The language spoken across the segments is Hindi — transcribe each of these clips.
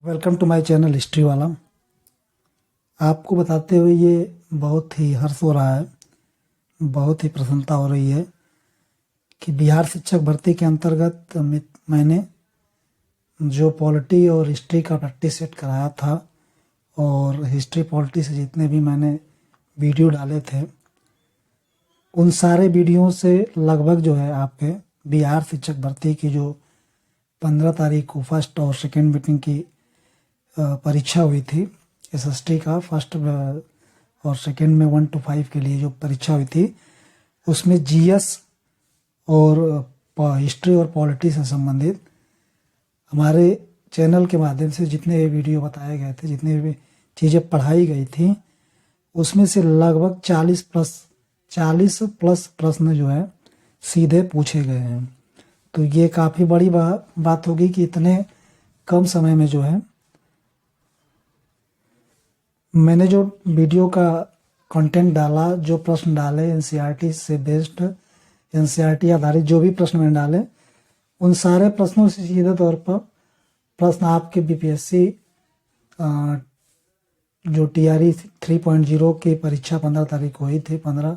Welcome to my channel history वाला। आपको बताते हुए ये बहुत ही हर्ष हो रहा है, बहुत ही प्रसन्नता हो रही है कि बिहार शिक्षक भर्ती के अंतर्गत मैंने जो पॉलिटी और हिस्ट्री का प्रैक्टिस सेट कराया था और हिस्ट्री पॉलिटी से जितने भी मैंने वीडियो डाले थे उन सारे वीडियो से लगभग जो है आपके बिहार शिक्षक भर्ती की जो 15 तारीख को फर्स्ट और सेकेंड मीटिंग की परीक्षा हुई थी, एसएसटी का फर्स्ट और सेकेंड में 1 to 5 के लिए जो परीक्षा हुई थी उसमें जीएस और हिस्ट्री और पॉलिटी से संबंधित हमारे चैनल के माध्यम से जितने भी वीडियो बताए गए थे, जितने भी चीज़ें पढ़ाई गई थी उसमें से लगभग 40 प्लस प्रश्न जो है सीधे पूछे गए हैं। तो ये काफ़ी बड़ी बात होगी कि इतने कम समय में जो है मैंने जो वीडियो का कंटेंट डाला, जो प्रश्न डाले एनसीईआरटी से बेस्ड, एनसीईआरटी आधारित जो भी प्रश्न मैंने डाले उन सारे प्रश्नों से सीधे तौर पर प्रश्न आपके बीपीएससी जो टीआरई 3.0 की परीक्षा 15 तारीख को हुई थी 15,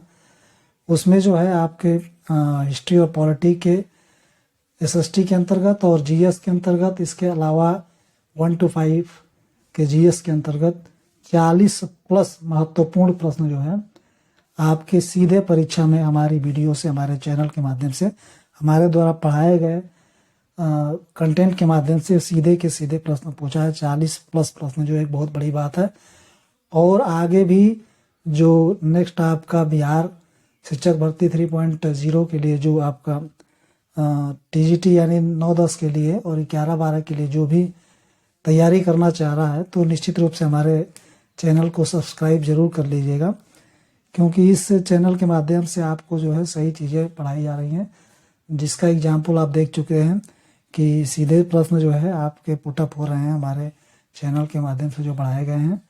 उसमें जो है आपके हिस्ट्री और पॉलिटी के एसएसटी के अंतर्गत और जीएस के अंतर्गत, इसके अलावा 1 to 5 के जीएस के अंतर्गत 40 प्लस महत्वपूर्ण प्रश्न जो है आपके सीधे परीक्षा में हमारी वीडियो से, हमारे चैनल के माध्यम से, हमारे द्वारा पढ़ाए गए कंटेंट के माध्यम से सीधे के सीधे प्रश्न पूछा है। 40 प्लस प्रश्न जो एक बहुत बड़ी बात है। और आगे भी जो नेक्स्ट आपका बिहार शिक्षक भर्ती 3.0 के लिए जो आपका टीजीटी यानी 9-10 के लिए और 11-12 के लिए जो भी तैयारी करना चाह रहा है तो निश्चित रूप से हमारे चैनल को सब्सक्राइब जरूर कर लीजिएगा, क्योंकि इस चैनल के माध्यम से आपको जो है सही चीज़ें पढ़ाई जा रही हैं, जिसका एग्जाम्पल आप देख चुके हैं कि सीधे प्रश्न जो है आपके पुटअप हो रहे हैं हमारे चैनल के माध्यम से जो पढ़ाए गए हैं।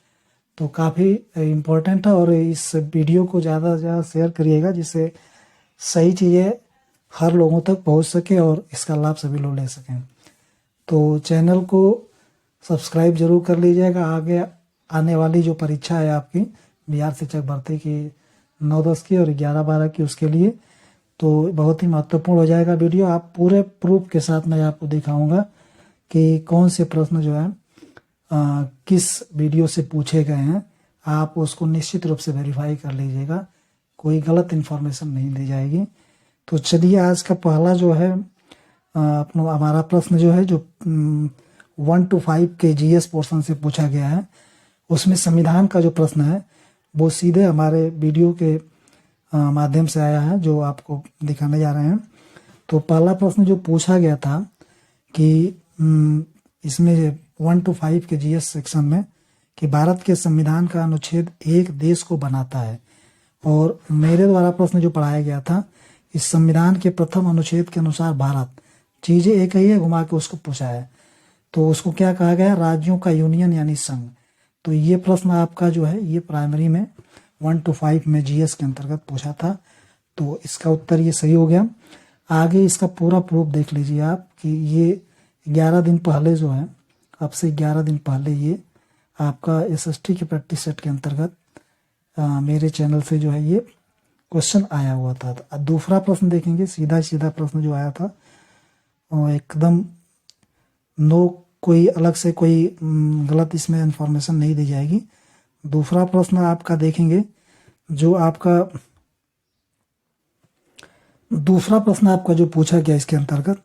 तो काफ़ी इम्पोर्टेंट है और इस वीडियो को ज़्यादा से ज़्यादा शेयर करिएगा जिससे सही चीज़ें हर लोगों तक पहुंच सके और इसका लाभ सभी लोग ले सकें। तो चैनल को सब्सक्राइब जरूर कर लीजिएगा। आगे आने वाली जो परीक्षा है आपकी बिहार शिक्षक भर्ती की 9-10 की और 11-12 की, उसके लिए तो बहुत ही महत्वपूर्ण हो जाएगा वीडियो। आप पूरे प्रूफ के साथ मैं आपको दिखाऊंगा कि कौन से प्रश्न जो है किस वीडियो से पूछे गए हैं। आप उसको निश्चित रूप से वेरीफाई कर लीजिएगा, कोई गलत इन्फॉर्मेशन नहीं दी जाएगी। तो चलिए आज का पहला जो है अपना हमारा प्रश्न जो है जो 1 to 5 के जीएस पोर्शन से पूछा गया है, उसमें संविधान का जो प्रश्न है वो सीधे हमारे वीडियो के माध्यम से आया है जो आपको दिखाने जा रहे हैं। तो पहला प्रश्न जो पूछा गया था कि इसमें 1 to 5 के जीएस सेक्शन में कि भारत के संविधान का अनुच्छेद एक देश को बनाता है, और मेरे द्वारा प्रश्न जो पढ़ाया गया था इस संविधान के प्रथम अनुच्छेद के अनुसार भारत, चीजें एक ही है, घुमा के उसको पूछा है। तो उसको क्या कहा गया, राज्यों का यूनियन यानी संघ। तो ये प्रश्न आपका जो है ये प्राइमरी में 1 to 5 में जीएस के अंतर्गत पूछा था, तो इसका उत्तर ये सही हो गया। आगे इसका पूरा प्रूफ देख लीजिए आप कि ये 11 दिन पहले जो है, अब से 11 दिन पहले ये आपका एसएसटी के प्रैक्टिस सेट के अंतर्गत मेरे चैनल से जो है ये क्वेश्चन आया हुआ था। तो दूसरा प्रश्न देखेंगे, सीधा सीधा प्रश्न जो आया था और एकदम नो कोई अलग से कोई गलत इसमें इंफॉर्मेशन नहीं दी जाएगी। दूसरा प्रश्न आपका देखेंगे जो आपका दूसरा प्रश्न आपका जो पूछा गया इसके अंतर्गत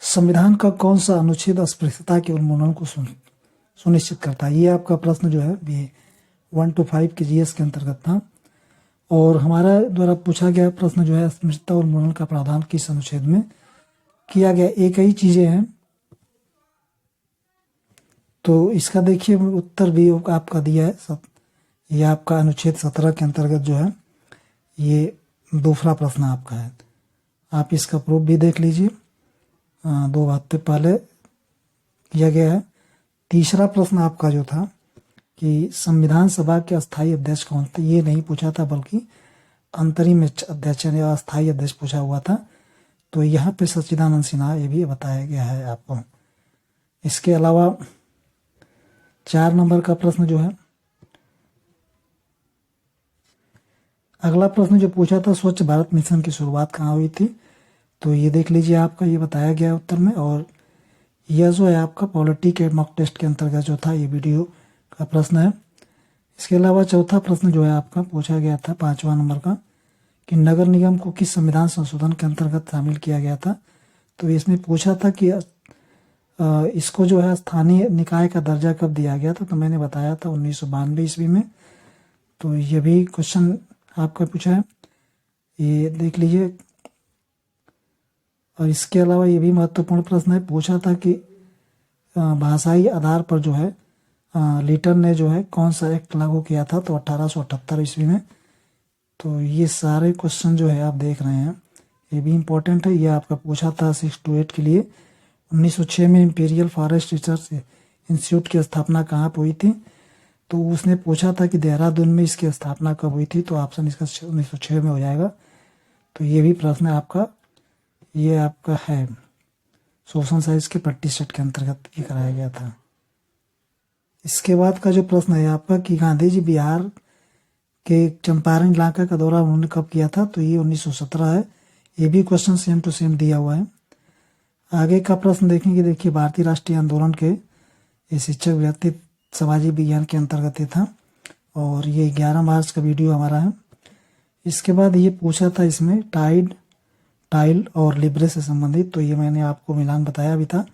संविधान का कौन सा अनुच्छेद अस्पृश्यता के उन्मूलन को सुनिश्चित करता है। ये आपका प्रश्न जो है ये 1 to 5 के जीएस के अंतर्गत था। और हमारा द्वारा पूछा गया प्रश्न जो है अस्पृश्यता उन्मूलन का प्रावधान किस अनुच्छेद में किया गया। एक ही चीजें हैं, तो इसका देखिए उत्तर भी आपका दिया है। ये आपका अनुच्छेद 17 के अंतर्गत जो है ये दूसरा प्रश्न आपका है। आप इसका प्रूफ भी देख लीजिए, 2 हफ्ते पहले किया गया है। तीसरा प्रश्न आपका जो था कि संविधान सभा के अस्थायी अध्यक्ष कौन थे, ये नहीं पूछा था बल्कि अंतरिम अध्यक्ष या अस्थायी अध्यक्ष पूछा हुआ था। तो यहाँ पे सच्चिदानंद सिन्हा ये भी बताया गया है आपको। इसके अलावा 4 नंबर का प्रश्न जो है, अगला प्रश्न जो पूछा था, स्वच्छ भारत मिशन की शुरुआत कहाँ हुई थी? तो ये देख लीजिए, आपका ये बताया गया है उत्तर में। और यह जो है आपका पॉलिटी के मॉक टेस्ट के अंतर्गत जो था, ये वीडियो का प्रश्न है। इसके अलावा चौथा प्रश्न जो है आपका पूछा गया था 5वां नंबर का, कि नगर निगम को किस संविधान संशोधन के अंतर्गत शामिल किया गया था? तो इसमें पूछा था कि इसको जो है स्थानीय निकाय का दर्जा कब दिया गया था? तो मैंने बताया था 1992 ईस्वी में। तो ये भी क्वेश्चन आपका पूछा है, ये देख लीजिए। और इसके अलावा ये भी महत्वपूर्ण प्रश्न है, पूछा था कि भाषाई आधार पर जो है लीटन ने जो है कौन सा एक्ट लागू किया था? तो 1878 ईस्वी में। तो ये सारे क्वेश्चन जो है आप देख रहे हैं, ये भी इम्पोर्टेंट है। ये आपका पूछा था 6 to 8 के लिए। 1906 में इंपीरियल फॉरेस्ट रिसर्च इंस्टीट्यूट की स्थापना कहाँ पर हुई थी? तो उसने पूछा था कि देहरादून में इसकी स्थापना कब हुई थी? तो ऑप्शन इसका 1906 में हो जाएगा। तो ये भी प्रश्न आपका, ये आपका है सोशल साइंस के प्रैक्टिस सेट के अंतर्गत ये कराया गया था। इसके बाद का जो प्रश्न है आपका, कि गांधी जी बिहार के चंपारण इलाका का दौरा उन्होंने कब किया था? तो ये 1917 है। ये भी क्वेश्चन सेम टू सेम दिया हुआ है। आगे का प्रश्न देखेंगे, देखिए, भारतीय राष्ट्रीय आंदोलन के ये शिक्षक व्यक्ति समाजी विज्ञान के अंतर्गत ही था। और ये 11 मार्च का वीडियो हमारा है। इसके बाद ये पूछा था इसमें टाइल और लिब्रे से संबंधित, तो ये मैंने आपको मिलान बताया भी था।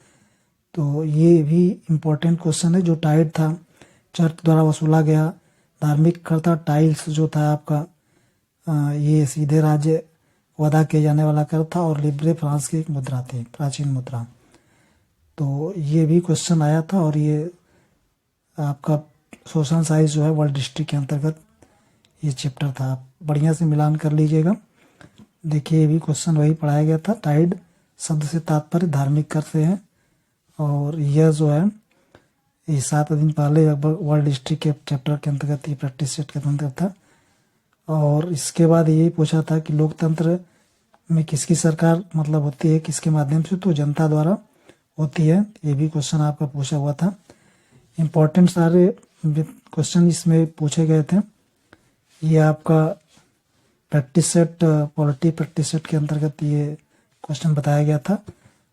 तो ये भी इम्पोर्टेंट क्वेश्चन है। जो टाइड था चर्च द्वारा वसूला गया धार्मिक कर था। टाइल्स जो था आपका ये सीधे राज्य को अदा किया जाने वाला कर था। और लिब्रे फ्रांस की एक मुद्रा थी, प्राचीन मुद्रा। तो ये भी क्वेश्चन आया था। और ये आपका सोशल साइंस जो है वर्ल्ड हिस्ट्री के अंतर्गत ये चैप्टर था, आप बढ़िया से मिलान कर लीजिएगा। देखिए, ये भी क्वेश्चन वही पढ़ाया गया था। टाइड शब्द से तात्पर्य धार्मिक कर से है। और यह जो है ये 7 दिन पहले लगभग वर्ल्ड हिस्ट्री के चैप्टर के अंतर्गत ये प्रैक्टिस सेट के अंतर्गत था। और इसके बाद यही पूछा था कि लोकतंत्र में किसकी सरकार मतलब होती है, किसके माध्यम से? तो जनता द्वारा होती है। ये भी क्वेश्चन आपका पूछा हुआ था। इम्पोर्टेंट सारे क्वेश्चन इसमें पूछे गए थे। ये आपका practice set, polity practice set के अंतर्गत ये क्वेश्चन बताया गया था।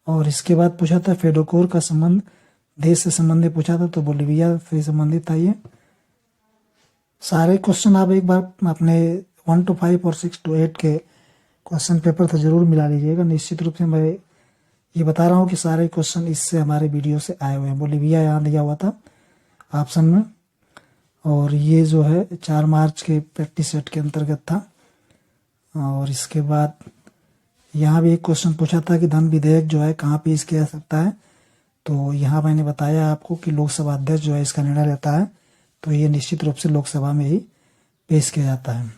और इसके बाद पूछा था फेडोकोर का संबंध देश से संबंधित पूछा था, तो बोलिविया से संबंधित था। ये सारे क्वेश्चन आप एक बार अपने 1 to 5 और 6 to 8 के क्वेश्चन पेपर से जरूर मिला लीजिएगा। निश्चित रूप से मैं ये बता रहा हूँ कि सारे क्वेश्चन इससे हमारे वीडियो से आए हुए हैं। बोलिविया यहाँ दिया हुआ था ऑप्शन में। और ये जो है 4 मार्च के प्रैक्टिस सेट के अंतर्गत था। और इसके बाद यहाँ भी एक क्वेश्चन पूछा था कि धन विधेयक जो है कहाँ पेश किया जा सकता है? तो यहाँ मैंने बताया आपको कि लोकसभा अध्यक्ष जो है इसका निर्णय लेता है। तो ये निश्चित रूप से लोकसभा में ही पेश किया जाता है।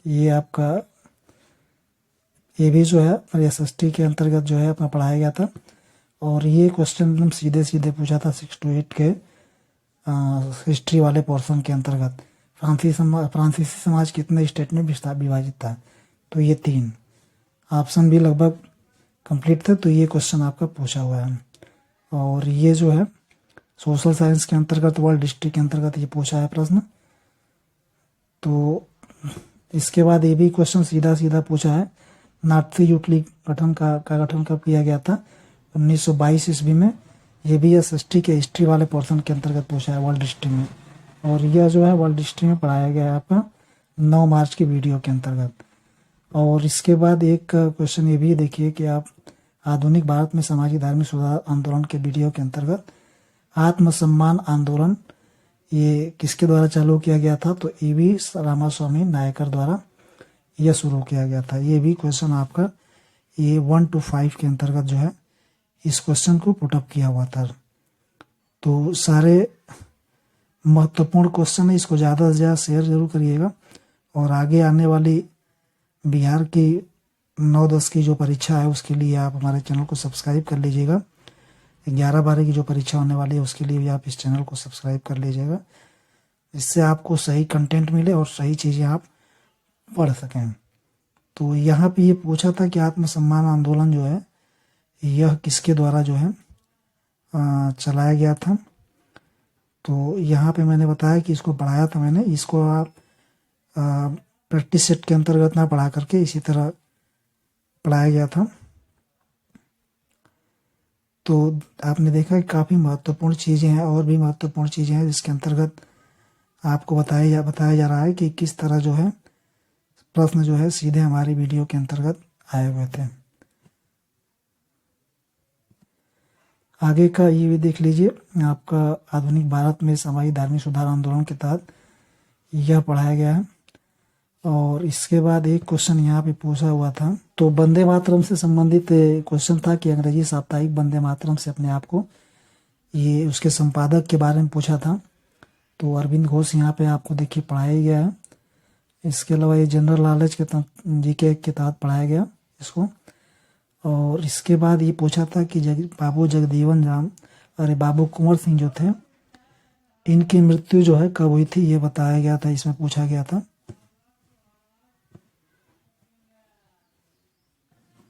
ये आपका ये भी जो है SST के अंतर्गत जो है अपना पढ़ाया गया था। और ये क्वेश्चन एकदम सीधे सीधे पूछा था 6 to 8 के हिस्ट्री वाले पोर्शन के अंतर्गत। फ्रांसीसी समाज कितने स्टेट में विभाजित था? तो ये 3 ऑप्शन भी लगभग कंप्लीट थे। तो ये क्वेश्चन आपका पूछा हुआ है। और ये जो है सोशल साइंस के अंतर्गत वर्ल्ड हिस्ट्री के अंतर्गत ये पूछा है प्रश्न। तो इसके बाद ये भी क्वेश्चन सीधा सीधा पूछा है, नाथी यूटली गठन का गठन कब किया गया था? 1922 ईस्वी में। ये भी SST के हिस्ट्री वाले पोर्शन के अंतर्गत पूछा है वर्ल्ड हिस्ट्री में। और यह जो है वर्ल्ड हिस्ट्री में पढ़ाया गया है आपका 9 मार्च की वीडियो के अंतर्गत। और इसके बाद एक क्वेश्चन ये भी देखिए कि आप आधुनिक भारत में सामाजिक धार्मिक सुधार आंदोलन के वीडियो के अंतर्गत आत्मसम्मान आंदोलन ये किसके द्वारा चालू किया गया था? तो EV रामास्वामी नायकर द्वारा यह शुरू किया गया था। ये भी क्वेश्चन आपका ये 1 to 5 के अंतर्गत जो है इस क्वेश्चन को पुटअप किया हुआ था। तो सारे महत्वपूर्ण क्वेश्चन है, इसको ज़्यादा से ज़्यादा शेयर जरूर करिएगा। और आगे आने वाली बिहार की 9-10 की जो परीक्षा है उसके लिए आप हमारे चैनल को सब्सक्राइब कर लीजिएगा। 11-12 की जो परीक्षा होने वाली है उसके लिए भी आप इस चैनल को सब्सक्राइब कर लीजिएगा, इससे आपको सही कंटेंट मिले और सही चीज़ें आप पढ़ सकें। तो यहाँ पे ये पूछा था कि आत्मसम्मान आंदोलन जो है यह किसके द्वारा जो है चलाया गया था? तो यहाँ पे मैंने बताया कि इसको पढ़ाया था मैंने, इसको आप प्रैक्टिस सेट के अंतर्गत ना पढ़ा करके इसी तरह पढ़ाया गया था। तो आपने देखा कि काफ़ी महत्वपूर्ण चीज़ें हैं, और भी महत्वपूर्ण चीज़ें हैं जिसके अंतर्गत आपको बताया जा रहा है कि किस तरह जो है प्रश्न जो है सीधे हमारी वीडियो के अंतर्गत आए हुए थे। आगे का ये भी देख लीजिए, आपका आधुनिक भारत में सामाजिक धार्मिक सुधार आंदोलन के तहत यह पढ़ाया गया है। और इसके बाद एक क्वेश्चन यहाँ पे पूछा हुआ था, तो वंदे मातरम से संबंधित क्वेश्चन था कि अंग्रेजी साप्ताहिक वंदे मातरम से अपने आप को, ये उसके संपादक के बारे में पूछा था। तो अरविंद घोष यहाँ पे आपको देखिए पढ़ाया गया है। इसके अलावा ये जनरल नॉलेज के जीके के तहत पढ़ाया गया इसको। और इसके बाद ये पूछा था कि बाबू जगजीवन राम बाबू कुंवर सिंह जो थे, इनकी मृत्यु जो है कब हुई थी, ये बताया गया था, इसमें पूछा गया था।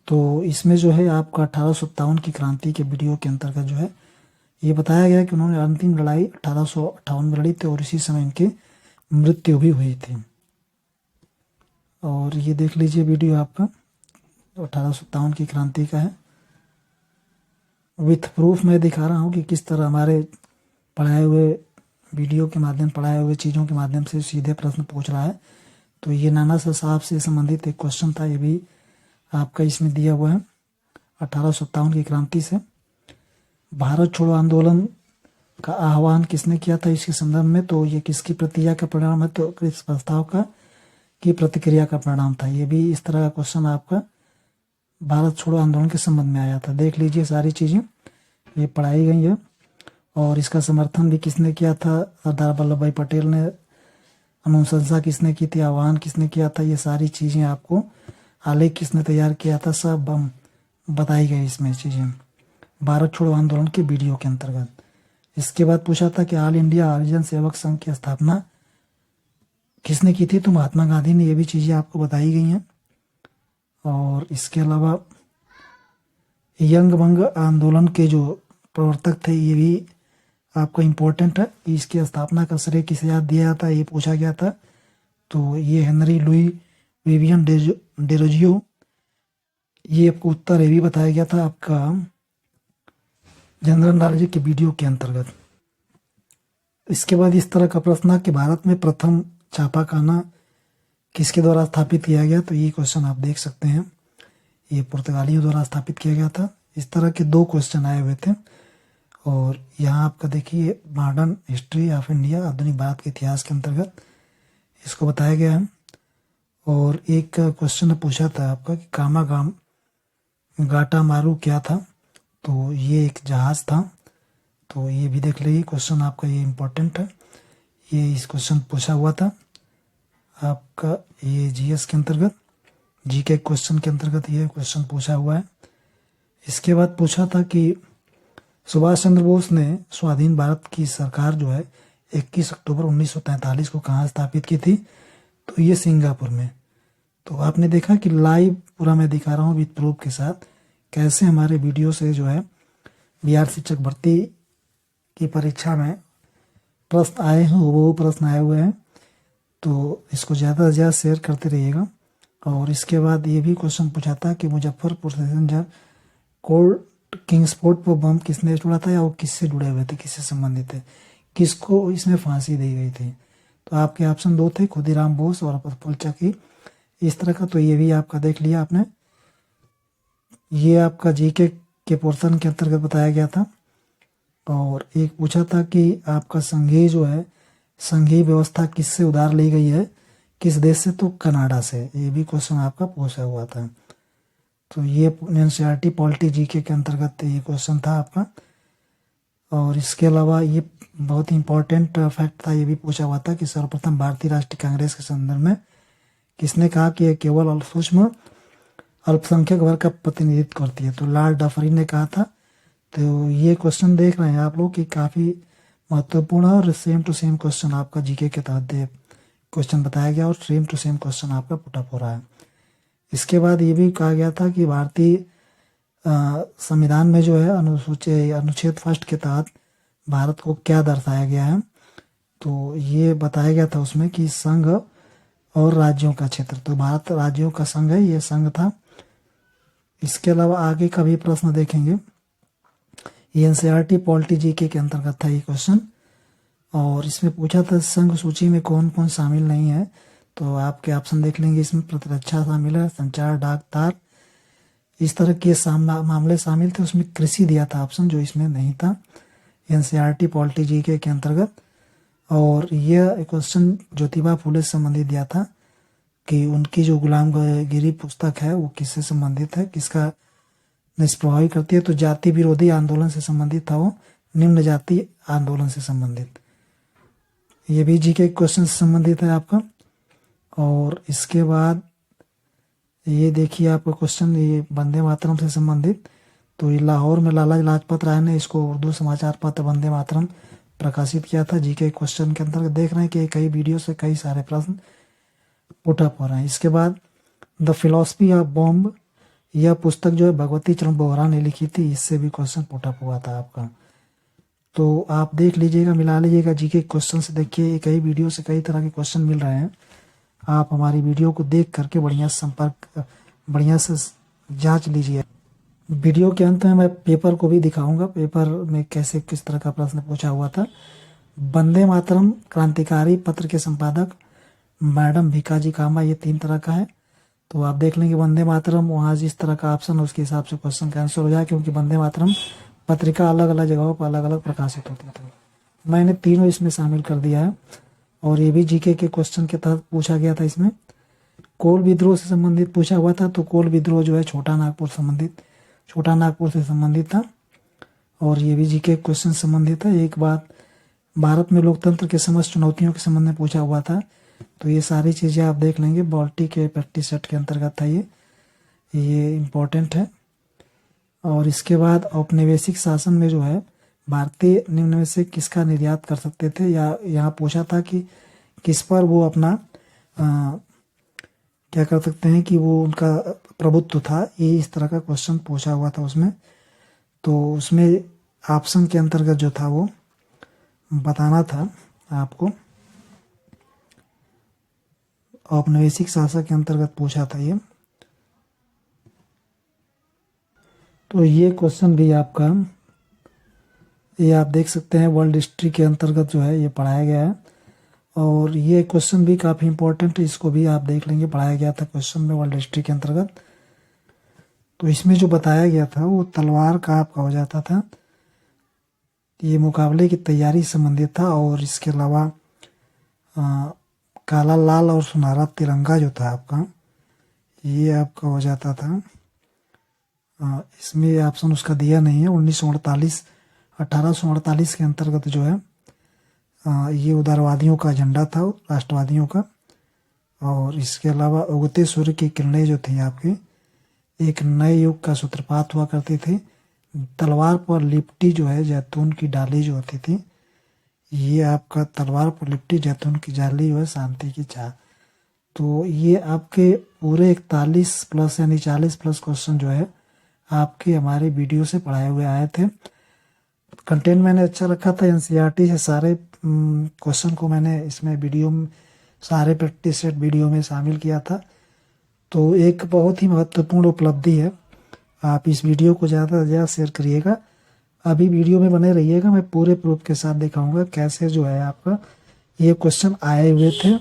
तो इसमें जो है आपका 1857 की क्रांति के वीडियो के अंतर्गत जो है ये बताया गया कि उन्होंने अंतिम लड़ाई 1858 में लड़ी थी और इसी समय इनकी मृत्यु भी हुई थी। और ये देख लीजिए वीडियो आपका 1857 की क्रांति का है। विथ प्रूफ मैं दिखा रहा हूँ कि किस तरह हमारे पढ़ाए हुए वीडियो के माध्यम, पढ़ाए हुए चीज़ों के माध्यम से सीधे प्रश्न पूछ रहा है। तो ये नाना साहब से संबंधित एक क्वेश्चन था, ये भी आपका इसमें दिया हुआ है। 1857 की क्रांति से भारत छोड़ो आंदोलन का आह्वान किसने किया था इसके संदर्भ में, तो ये किसकी प्रतिक्रिया का परिणाम है, तो इस प्रस्ताव का की प्रतिक्रिया का परिणाम था। ये भी इस तरह का क्वेश्चन आपका भारत छोड़ो आंदोलन के संबंध में आया था। देख लीजिए सारी चीज़ें ये पढ़ाई गई है। और इसका समर्थन भी किसने किया था, सरदार वल्लभ भाई पटेल ने, अनुशंसा किसने की थी, आह्वान किसने किया था, ये सारी चीज़ें आपको, आलेख किसने तैयार किया था, सब बताई गई इसमें चीज़ें भारत छोड़ो आंदोलन के वीडियो के अंतर्गत। इसके बाद पूछा था कि ऑल इंडिया हरिजन सेवक संघ की स्थापना किसने की थी, तो महात्मा गांधी ने, ये भी चीज़ें आपको बताई गई हैं। और इसके अलावा यंग बंग आंदोलन के जो प्रवर्तक थे, ये भी आपको इम्पोर्टेंट है। इसकी स्थापना का श्रेय किसे याद दिया जाता है, ये पूछा गया था। तो ये हेनरी लुई विवियन डेरोजियो, ये आपको उत्तर ये भी बताया गया था आपका जनरल नॉलेज के वीडियो के अंतर्गत। इसके बाद इस तरह का प्रश्न कि भारत में प्रथम छापाखाना किसके द्वारा स्थापित किया गया, तो ये क्वेश्चन आप देख सकते हैं, ये पुर्तगालियों द्वारा स्थापित किया गया था। इस तरह के 2 क्वेश्चन आए हुए थे। और यहाँ आपका देखिए मॉडर्न हिस्ट्री ऑफ इंडिया, आधुनिक भारत के इतिहास के अंतर्गत इसको बताया गया है। और एक क्वेश्चन पूछा था आपका कि कामागाम गाटा मारू क्या था, तो ये एक जहाज था। तो ये भी देख लीजिए क्वेश्चन आपका, ये इम्पोर्टेंट है, ये इस क्वेश्चन पूछा हुआ था आपका, ये जीएस के अंतर्गत, जीके क्वेश्चन के अंतर्गत ये क्वेश्चन पूछा हुआ है। इसके बाद पूछा था कि सुभाष चंद्र बोस ने स्वाधीन भारत की सरकार जो है 21 अक्टूबर 1943 को कहाँ स्थापित की थी, तो ये सिंगापुर में। तो आपने देखा कि लाइव पूरा मैं दिखा रहा हूँ विद प्रूफ के साथ, कैसे हमारे वीडियो से जो है बिहार शिक्षक भर्ती की परीक्षा में प्रश्न आए हैं, वो प्रश्न आए हुए हैं। तो इसको ज़्यादा से ज़्यादा शेयर करते रहिएगा। और इसके बाद ये भी क्वेश्चन पूछा था कि मुजफ्फरपुर सेशन जब कोर्ट किंग्सफोर्ड पर बम किसने छोड़ा था, या वो किससे जुड़े हुए थे, किससे संबंधित थे, किसको इसमें फांसी दी गई थी। तो आपके ऑप्शन 2 थे, खुदीराम बोस और प्रफुल्ल चाकी, इस तरह का। तो ये भी आपका देख लिया आपने, ये आपका जीके के पोर्शन के अंतर्गत बताया गया था। और एक पूछा था कि आपका संघीय जो है, संघीय व्यवस्था किससे उधार ली गई है, किस देश से, तो कनाडा से। ये भी क्वेश्चन आपका पूछा हुआ था। तो ये एनसीईआरटी पॉलिटी जीके के अंतर्गत ये क्वेश्चन था आपका। और इसके अलावा ये बहुत ही इंपॉर्टेंट फैक्ट था, ये भी पूछा हुआ था कि सर्वप्रथम भारतीय राष्ट्रीय कांग्रेस के संदर्भ में किसने कहा कि यह केवल सूक्ष्म अल्पसंख्यक वर्ग का प्रतिनिधित्व करती है, तो लॉर्ड डफरिन ने कहा था। तो ये क्वेश्चन देख रहे हैं आप लोग कि काफ़ी महत्वपूर्ण है, और सेम टू सेम क्वेश्चन आपका जीके के तहत क्वेश्चन बताया गया, और सेम टू सेम क्वेश्चन आपका पुटअप हो रहा है। इसके बाद ये भी कहा गया था कि भारतीय संविधान में जो है अनुच्छेद 1 के तहत भारत को क्या दर्शाया गया है, तो ये बताया गया था उसमें कि संघ और राज्यों का क्षेत्र, तो भारत राज्यों का संघ है, ये संघ था। इसके अलावा आगे का भी प्रश्न देखेंगे, ये एनसीईआरटी पॉलिटी जीके के अंतर्गत था ये क्वेश्चन, और इसमें पूछा था संघ सूची में कौन कौन शामिल नहीं है, तो आपके ऑप्शन देख लेंगे, इसमें प्रतिरक्षा शामिल है, संचार, डाक, तार, इस तरह के मामले शामिल थे। उसमें कृषि दिया था ऑप्शन, जो इसमें नहीं था एनसीईआरटी पॉलिटी जीके के अंतर्गत। और यह क्वेश्चन ज्योतिबा फुले से संबंधित दिया था कि उनकी जो गुलामगिरी पुस्तक है वो किससे संबंधित है, किसका निष्प्रभावी करती है, तो जाति विरोधी आंदोलन से संबंधित था वो, निम्न जाति आंदोलन से संबंधित। ये भी जीके क्वेश्चन से संबंधित है आपका। और इसके बाद ये देखिए आपका क्वेश्चन, ये वंदे मातरम से संबंधित, तो ये लाहौर में लाला लाजपत राय ने इसको उर्दू समाचार पत्र वंदे मातरम प्रकाशित किया था। जीके क्वेश्चन के अंतर्गत देख रहे हैं कि कई वीडियो से कई सारे प्रश्न पुट अप हो रहे हैं। इसके बाद द फिलॉसफी ऑफ बॉम्ब, यह पुस्तक जो है भगवती चरण बोहरा ने लिखी थी, इससे भी क्वेश्चन पुट अप हुआ था आपका। तो आप देख लीजिएगा, मिला लीजिएगा जीके क्वेश्चन से। देखिए कई वीडियो से कई तरह के क्वेश्चन मिल रहे हैं, आप हमारी वीडियो को देख करके बढ़िया से जांच लीजिए। वीडियो के अंत में मैं पेपर को भी दिखाऊंगा, पेपर में कैसे किस तरह का प्रश्न पूछा हुआ था। वंदे मातरम क्रांतिकारी पत्र के संपादक मैडम भीकाजी कामा, ये 3 तरह का है, तो आप देख लेंगे वंदे मातरम, वहाँ जिस तरह का ऑप्शन उसके हिसाब से क्वेश्चन का आंसर हो जाए, क्योंकि वंदे मातरम पत्रिका अलग अलग जगहों पर अलग अलग प्रकाशित होती थी। मैंने तीनों इसमें शामिल कर दिया है। और ये भी जीके के क्वेश्चन के तहत पूछा गया था। इसमें कोल विद्रोह से संबंधित पूछा हुआ था, तो कोल विद्रोह जो है छोटा नागपुर से संबंधित था। और ये भी जीके क्वेश्चन संबंधित है। एक बात, भारत में लोकतंत्र के समस्त चुनौतियों के संबंध में पूछा हुआ था, तो ये सारी चीज़ें आप देख लेंगे, बॉल्टी के प्रैक्टिस सेट के अंतर्गत था ये इम्पोर्टेंट है। और इसके बाद औपनिवेशिक शासन में जो है भारतीय निम्न में से किसका निर्यात कर सकते थे, या यहाँ पूछा था कि किस पर वो अपना क्या कर सकते हैं कि वो उनका प्रभुत्व था, ये इस तरह का क्वेश्चन पूछा हुआ था उसमें। तो उसमें ऑप्शन के अंतर्गत जो था वो बताना था आपको, औपनिवेशिक शासन के अंतर्गत पूछा था ये। तो ये क्वेश्चन भी आपका, ये आप देख सकते हैं वर्ल्ड हिस्ट्री के अंतर्गत जो है ये पढ़ाया गया है। और ये क्वेश्चन भी काफ़ी इंपॉर्टेंट है, इसको भी आप देख लेंगे, पढ़ाया गया था क्वेश्चन में वर्ल्ड हिस्ट्री के अंतर्गत। तो इसमें जो बताया गया था वो तलवार का आपका हो जाता था, ये मुकाबले की तैयारी से संबंधित था। और इसके अलावा काला, लाल और सुनहरा तिरंगा जो था आपका, ये आपका हो जाता था। इसमें ऑप्शन उसका दिया नहीं है। 1848 के अंतर्गत जो है ये उदारवादियों का एजेंडा था, राष्ट्रवादियों का। और इसके अलावा उगते सूर्य की किरणें जो थी आपकी, एक नए युग का सूत्रपात हुआ करती थी। तलवार पर लिपटी जो है जैतून की डाली जो होती थी, ये आपका तलवार पर लिपटी जैतून की डाली जो है शांति की चाह। तो ये आपके पूरे 41 प्लस यानी 40 प्लस क्वेश्चन जो है आपके हमारे वीडियो से पढ़ाए हुए आए थे। कंटेंट मैंने अच्छा रखा था, एनसीईआरटी से सारे क्वेश्चन को मैंने इसमें वीडियो में, सारे प्रैक्टिस सेट वीडियो में शामिल किया था। तो एक बहुत ही महत्वपूर्ण उपलब्धि है, आप इस वीडियो को ज़्यादा से ज़्यादा शेयर करिएगा। अभी वीडियो में बने रहिएगा, मैं पूरे प्रूफ के साथ दिखाऊंगा कैसे जो है आपका ये क्वेश्चन आए हुए थे।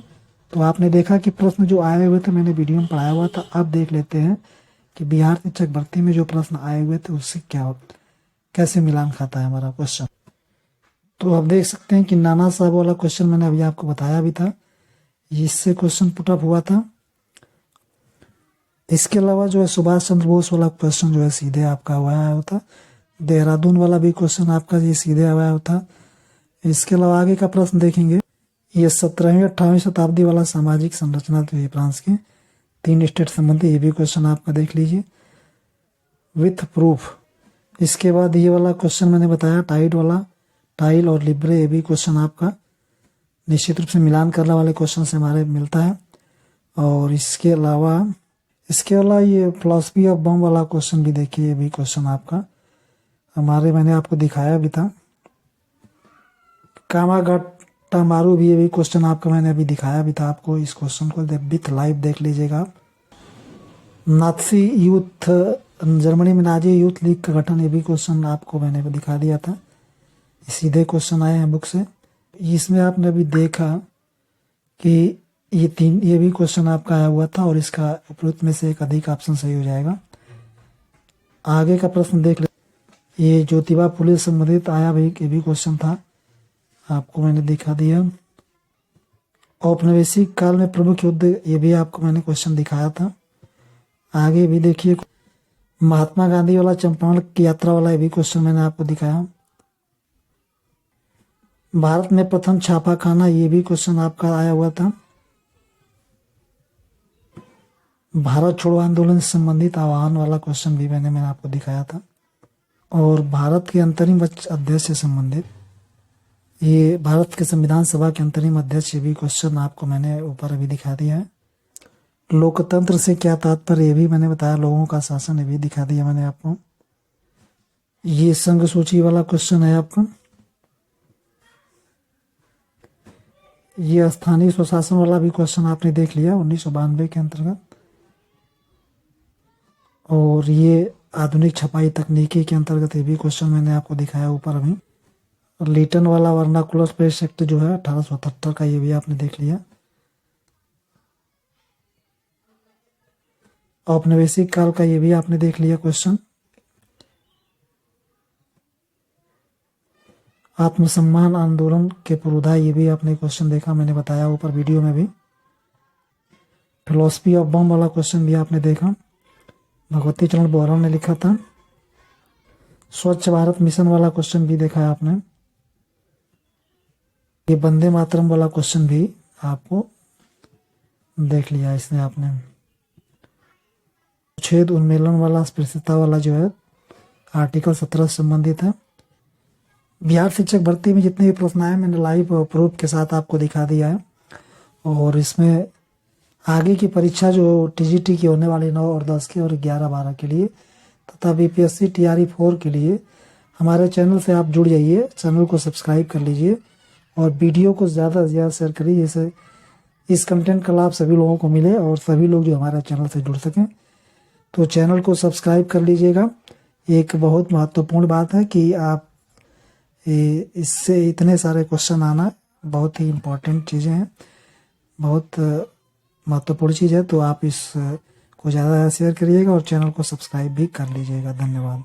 तो आपने देखा कि प्रश्न जो आए हुए थे मैंने वीडियो में पढ़ाया हुआ था। अब देख लेते हैं कि बिहार शिक्षक भर्ती में जो प्रश्न आए हुए थे उससे कैसे मिलान खाता है हमारा क्वेश्चन। तो आप देख सकते हैं कि नाना साहब वाला क्वेश्चन मैंने अभी आपको बताया भी था, इससे क्वेश्चन पुटअप हुआ था। इसके अलावा जो है सुभाष चंद्र बोस वाला क्वेश्चन जो है सीधे आपका आया होता। देहरादून वाला भी क्वेश्चन आपका ये सीधे आया होता। इसके अलावा आगे का प्रश्न देखेंगे, ये 17वीं 18वीं शताब्दी वाला सामाजिक संरचना थी फ्रांस की, 3 स्टेट संबंधी, ये भी क्वेश्चन आपका देख लीजिए विथ प्रूफ। इसके बाद ये वाला क्वेश्चन मैंने बताया टाइड वाला, टाइल और लिब्रे, ये भी क्वेश्चन आपका निश्चित रूप से मिलान करने वाले क्वेश्चन से हमारे मिलता है। और इसके अलावा ये फिलॉसफी ऑफ बम वाला क्वेश्चन भी देखिए, ये भी क्वेश्चन आपका हमारे, मैंने आपको दिखाया भी था। कामागाटामारू भी, ये भी क्वेश्चन आपका मैंने अभी दिखाया भी था आपको। इस क्वेश्चन को विथ लाइव देख लीजिएगा आप। नात्सी यूथ, जर्मनी में नाजी यूथ लीग का गठन, ये भी क्वेश्चन आपको मैंने भी दिखा दिया था। सीधे क्वेश्चन आए हैं बुक से। इसमें आपने अभी देखा कि ये भी क्वेश्चन आपका आया हुआ था और इसका उपयुक्त में से एक अधिक ऑप्शन सही हो जाएगा। आगे का प्रश्न देख ले। ये ज्योतिबा फुले से संबंधित आया भी, ये भी क्वेश्चन था, आपको मैंने दिखा दिया। औपनिवेशिक काल में प्रमुख युद्ध, ये भी आपको मैंने क्वेश्चन दिखाया था। आगे भी देखिए, महात्मा गांधी वाला, चंपारण की यात्रा वाला, ये भी क्वेश्चन मैंने आपको दिखाया। भारत में प्रथम छापाखाना, ये भी क्वेश्चन आपका आया हुआ था। भारत छोड़ो आंदोलन से संबंधित आह्वान वाला क्वेश्चन भी मैंने आपको दिखाया था। और भारत के अंतरिम अध्यक्ष से संबंधित, ये भारत के संविधान सभा के अंतरिम अध्यक्ष, ये भी क्वेश्चन आपको मैंने ऊपर अभी दिखा दिया है। लोकतंत्र से क्या तात्पर्य, ये भी मैंने बताया। लोगों का शासन, ये भी दिखा दिया मैंने आपको। ये संघ सूची वाला क्वेश्चन है आपका। ये स्थानीय स्वशासन वाला भी क्वेश्चन आपने देख लिया 1992 के अंतर्गत। और ये आधुनिक छपाई तकनीकी के अंतर्गत, ये भी क्वेश्चन मैंने आपको दिखाया ऊपर अभी। लीटन वाला वर्नाकुलर स्पेस एक्ट जो है 1878 का, ये भी आपने देख लिया। औपनिवेशिक काल का, ये भी आपने देख लिया क्वेश्चन। आत्मसम्मान आंदोलन के पुरोधा, ये भी आपने क्वेश्चन देखा, मैंने बताया ऊपर वीडियो में भी। फिलोसफी ऑफ बम वाला क्वेश्चन भी आपने देखा, भगवती चरण बोहरा ने लिखा था। स्वच्छ भारत मिशन वाला क्वेश्चन भी देखा है आपने। ये वंदे मातरम वाला क्वेश्चन भी आपको देख लिया इसने आपने। छेद उन्मूलन वाला, स्पृश्यता वाला जो है आर्टिकल 17 से संबंधित है। बिहार शिक्षक भर्ती में जितने भी प्रश्न आए मैंने लाइव प्रूफ के साथ आपको दिखा दिया है। और इसमें आगे की परीक्षा जो टीजीटी की होने वाली 9 और 10 के और 11-12 के लिए तथा बीपीएससी टीआरई 4 के लिए हमारे चैनल से आप जुड़ जाइए। चैनल को सब्सक्राइब कर लीजिए और वीडियो को ज़्यादा से ज़्यादा शेयर करिए, जैसे इस कंटेंट का लाभ सभी लोगों को मिले और सभी लोग जो हमारे चैनल से जुड़ सकें। तो चैनल को सब्सक्राइब कर लीजिएगा। एक बहुत महत्वपूर्ण बात है कि आप इससे इतने सारे क्वेश्चन आना बहुत ही इम्पोर्टेंट चीज़ें हैं, बहुत महत्वपूर्ण चीज़ है। तो आप इस को ज़्यादा शेयर करिएगा और चैनल को सब्सक्राइब भी कर लीजिएगा। धन्यवाद।